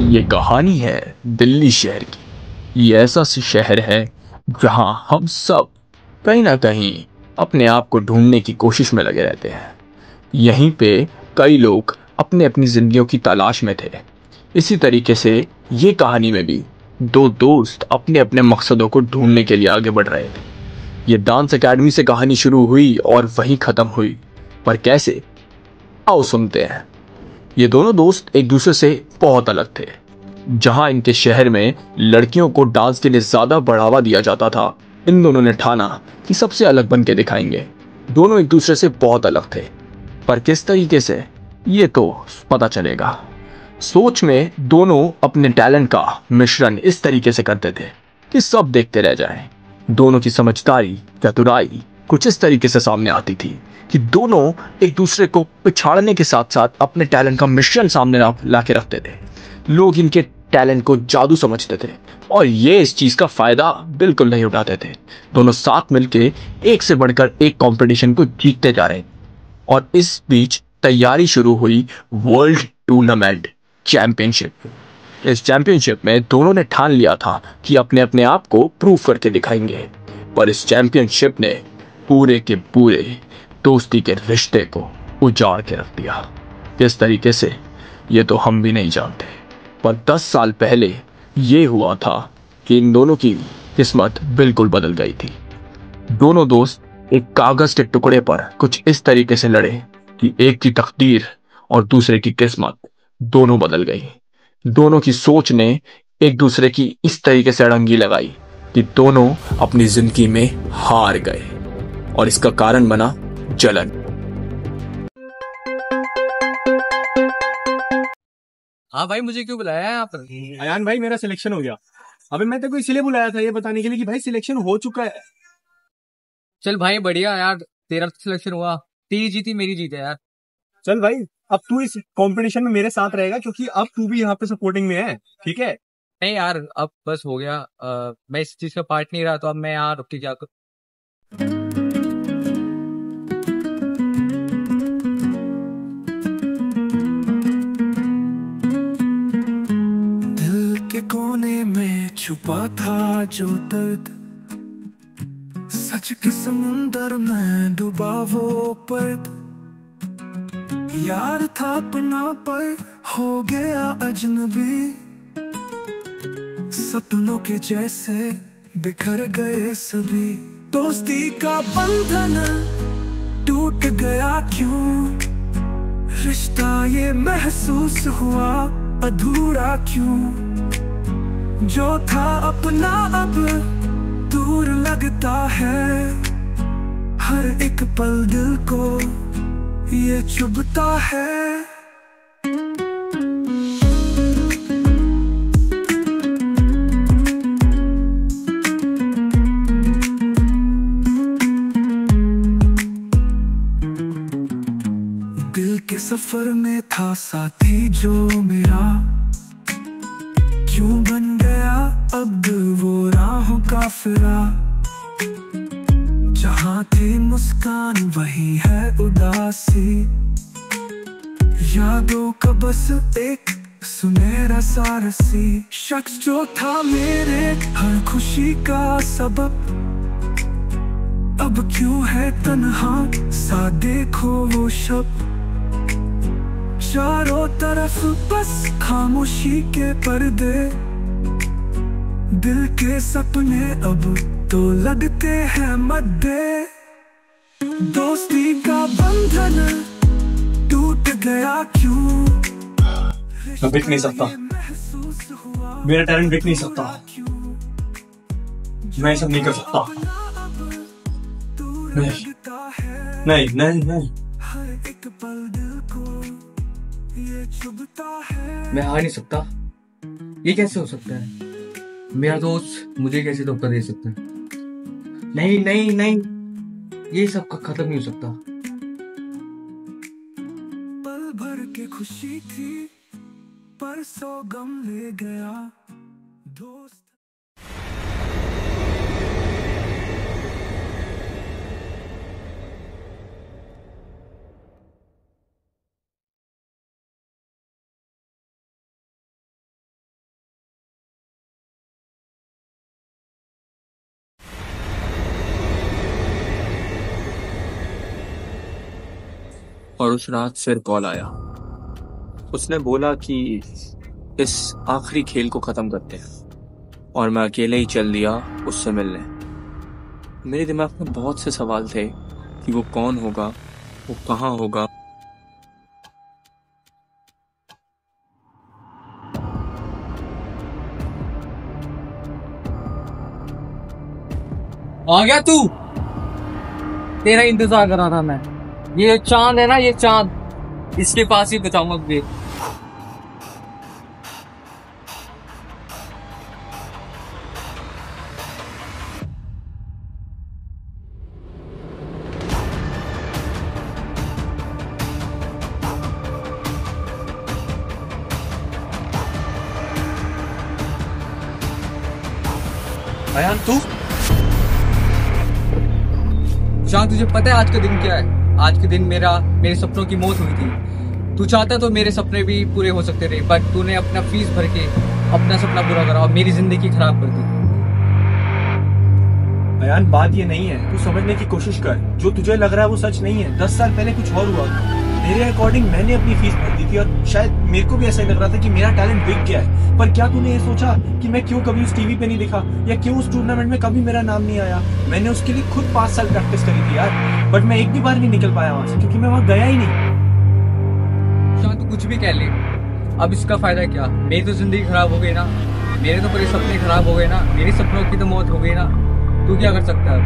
ये कहानी है दिल्ली शहर की। ये ऐसा शहर है जहां हम सब कहीं ना कहीं अपने आप को ढूंढने की कोशिश में लगे रहते हैं। यहीं पे कई लोग अपने अपनी जिंदगियों की तलाश में थे। इसी तरीके से ये कहानी में भी दो दोस्त अपने अपने मकसदों को ढूंढने के लिए आगे बढ़ रहे थे। ये डांस एकेडमी से कहानी शुरू हुई और वहीं खत्म हुई, पर कैसे, आओ सुनते हैं। ये दोनों दोस्त एक दूसरे से बहुत अलग थे। जहां इनके शहर में लड़कियों को डांस के लिए ज्यादा बढ़ावा दिया जाता था, इन दोनों ने ठाना कि सबसे अलग बन के दिखाएंगे। दोनों एक दूसरे से बहुत अलग थे, पर किस तरीके से, ये तो पता चलेगा। सोच में दोनों अपने टैलेंट का मिश्रण इस तरीके से करते थे कि सब देखते रह जाएं। दोनों की समझदारी, चतुराई कुछ इस तरीके से सामने आती थी कि दोनों एक दूसरे को पिछाड़ने के साथ साथ अपने टैलेंट का मिश्रण सामने ला के रखते थे। लोग इनके टैलेंट को जादू समझते थे और ये इस चीज का फायदा बिल्कुल नहीं उठाते थे। दोनों साथ मिलके एक से बढ़कर एक कंपटीशन को जीतते जा रहे थे। और इस बीच तैयारी शुरू हुई वर्ल्ड टूर्नामेंट चैंपियनशिप। इस चैंपियनशिप में दोनों ने ठान लिया था कि अपने अपने आप को प्रूव करके दिखाएंगे। पर इस चैंपियनशिप ने पूरे के पूरे दोस्ती के रिश्ते को उजाड़ के रख दिया। किस तरीके से, ये तो हम भी नहीं जानते। पर 10 साल पहले ये हुआ था कि इन दोनों की किस्मत बिल्कुल बदल गई थी। दोनों दोस्त एक कागज के टुकड़े पर कुछ इस तरीके से लड़े कि एक की तकदीर और दूसरे की किस्मत दोनों बदल गई। दोनों की सोच ने एक दूसरे की इस तरीके से अड़ंगी लगाई कि दोनों अपनी जिंदगी में हार गए और इसका कारण बना जलन। हाँ भाई, मुझे क्यों बुलाया है यहाँ पर? अयान भाई, मेरा सिलेक्शन हो गया। अबे मैं तेरे को इसीलिए बुलाया था, ये बताने के लिए कि भाई सिलेक्शन हो चुका है। चल भाई, बढ़िया यार, तेरा सिलेक्शन हुआ। तेरी जीती मेरी जीत है यार। चल भाई, अब तू इस कंपटीशन में मेरे साथ रहेगा क्योंकि अब तू भी यहाँ पे सपोर्टिंग में है, ठीक है? नहीं यार, अब बस हो गया। मैं इस चीज का पार्ट नहीं रहा, तो अब मैं यहाँ रुक के क्या कर... दिल के कोने में छुपा था जो दर्द, सच के समुंदर में डूबा वो पर्द। यार था अपना पर हो गया अजनबी, सपनों के जैसे बिखर गए सभी। दोस्ती का बंधन टूट गया क्यों, रिश्ता ये महसूस हुआ अधूरा क्यों। जो था अपना अब दूर लगता है, हर एक पल दिल को ये चुभता है। दिल के सफर में था साथी जो मेरा, क्यों बन गया अब वो राहों का फिरा। जहाँ थी मुस्कान वही है उदासी, यादों का बस एक सुनहरा सारसी। शख्स जो था मेरे हर खुशी का सबब, अब क्यों है तन्हा सा देखो वो शब। चारों तरफ बस खामोशी के पर्दे, दिल के सपने अब तो लगते हैं मद्दे। दोस्ती का बंधन टूट गया क्यों, मैं बिक नहीं सकता, मेरा टैलेंट बिक नहीं सकता, मैं सब नहीं कर सकता। नहीं नहीं नहीं, मैं हार नहीं सकता। ये कैसे हो सकता है? मेरा दोस्त मुझे कैसे धोखा दे सकता है? नहीं नहीं नहीं, ये सब खत्म नहीं हो सकता। पल भर के खुशी थी पर सौ गम ले गया दोस्त। और उस रात फिर कॉल आया। उसने बोला कि इस आखिरी खेल को खत्म करते हैं और मैं अकेले ही चल दिया उससे मिलने। मेरे दिमाग में बहुत से सवाल थे कि वो कौन होगा, वो कहाँ होगा। आ गया तू? तेरा इंतजार कर रहा था मैं। ये चांद है ना, ये चांद, इसके पास ही बचाऊंगा तुझे। अयान तू? चांद, तुझे पता है आज का दिन क्या है? आज के दिन मेरे सपनों की मौत हुई थी। तू चाहता तो मेरे सपने भी पूरे हो सकते थे, बट तूने अपना फीस भर के अपना सपना पूरा करा और मेरी जिंदगी खराब कर दी। अयान बात ये नहीं है, तू समझने की कोशिश कर। जो तुझे लग रहा है वो सच नहीं है। 10 साल पहले कुछ और हुआ था। मेरे अकॉर्डिंग मैंने अपनी फीस भर दी थी और शायद मेरे को भी ऐसा ही लग रहा था कि मेरा टैलेंट बिक गया है। पर क्या तूने ये सोचा कि मैं क्यों कभी उस टीवी पे नहीं दिखा या क्यों उस टूर्नामेंट में कभी मेरा नाम नहीं आया? मैंने उसके लिए खुद 5 साल प्रैक्टिस करी थी यार, बट मैं एक भी बार नहीं निकल पाया वहां से क्योंकि मैं वहां गया ही नहीं। चांद, तू कुछ भी कह ले, अब इसका फायदा क्या? मेरी तो जिंदगी खराब हो गई ना, मेरे तो पूरे सपने खराब हो गए ना, मेरे सपनों की तो मौत हो गई ना। तू क्या कर सकता है?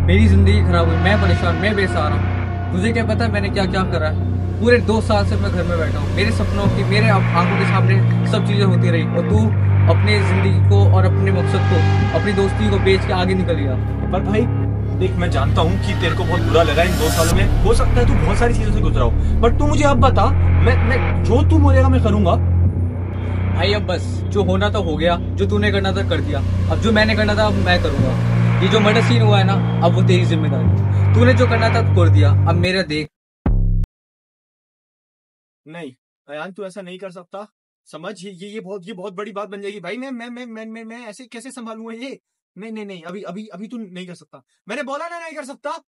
मेरी जिंदगी खराब हुई, मैं परेशान, मैं बेसहारा हूँ। तुझे क्या पता है मैंने क्या क्या करा है? पूरे 2 साल से मैं घर में बैठा हूँ। मेरे सपनों की, मेरे आंखों के सामने सब चीजें होती रही और तू अपने जिंदगी को और अपने मकसद को, अपनी दोस्ती को बेच के आगे निकल गया। पर भाई देख, मैं जानता हूँ कि तेरे को बहुत बुरा लगा इन 2 सालों में। हो सकता है तू बहुत सारी चीजों से गुजरा हो, बट तू मुझे अब बता, मैं जो तू बोलेगा मैं करूंगा। भाई अब बस, जो होना था हो गया, जो तूने करना था कर दिया। अब जो मैंने करना था अब मैं करूंगा। ये जो मर्डर सीन हुआ है ना, अब वो तेरी जिम्मेदारी। तूने जो करना था कर दिया, अब मेरा देख। नहीं अयान, तू ऐसा नहीं कर सकता। समझ, ये बहुत बड़ी बात बन जाएगी भाई। मैं ऐसे कैसे संभालूंगा ये? नहीं, अभी तू नहीं कर सकता। मैंने बोला ना नहीं कर सकता।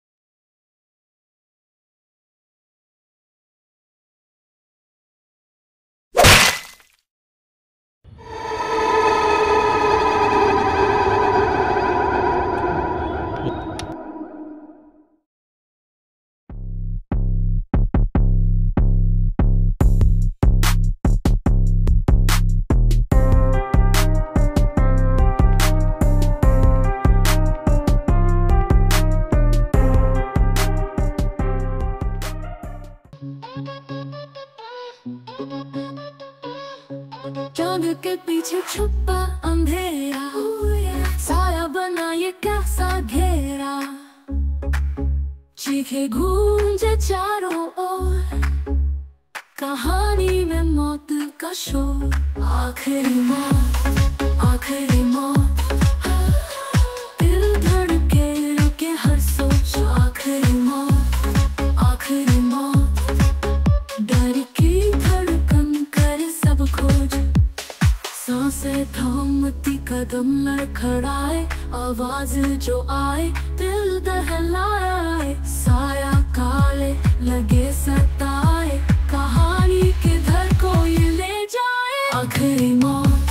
चांद के पीछे छुपा अंधेरा, साया बना ये कैसा घेरा। चीखे गूंजे चारों ओर, कहानी में मौत का शोर। आखिरी मौत, आखिरी मौत, दिल धड़के रुके हर सोच। आखिरी मौत, आखिरी मौत, डर की धड़कन करे सब खोज। सांसें थामती, कदम लड़खड़ाए, आवाज जो आए दिल दहलाए। साया काले लगे सताए, कहानी किधर को ये ले जाए। आखिरी मौत,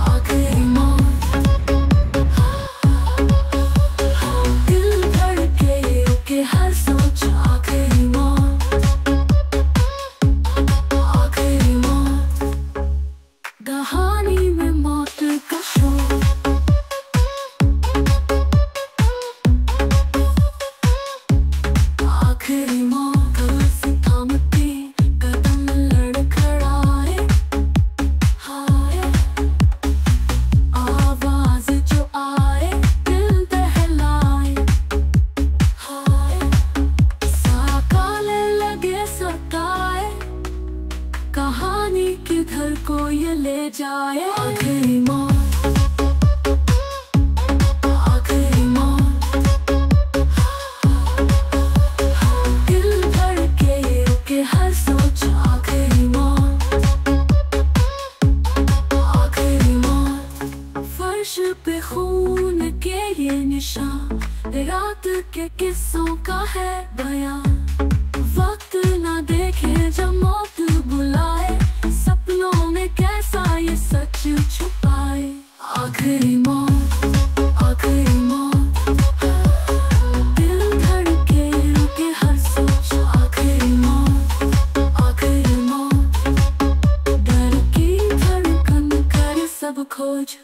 आखिरी मौत, दिल धड़के रुके हर सोच। आखिरी मौत, आखिरी मौत, कहानी में मौत का शोर। आखिरी मौत, सांसें थामती, कदम लड़खड़ाए, हाय, आवाज जो आए दिल दहलाए, हाय। साया काले लगे सताए, कहानी किधर को ये ले जाए। आखिरी मौत, आखिरी मौत, दिल धड़के रुके हर सोच। आखिरी मौत, आखिरी मौत, फर्श पे खून के ये निशान। रात के किस्सों का है बयां, वक्त ना देखे जब मौत बुलाए, सपनों में कैसा ये सच छुपाए। आखिरी मौत, आखिरी मौत, दिल धड़के रुके हर सोच। आखिरी मौत, आखिरी मौत, डर की धड़कन करे सब खोज।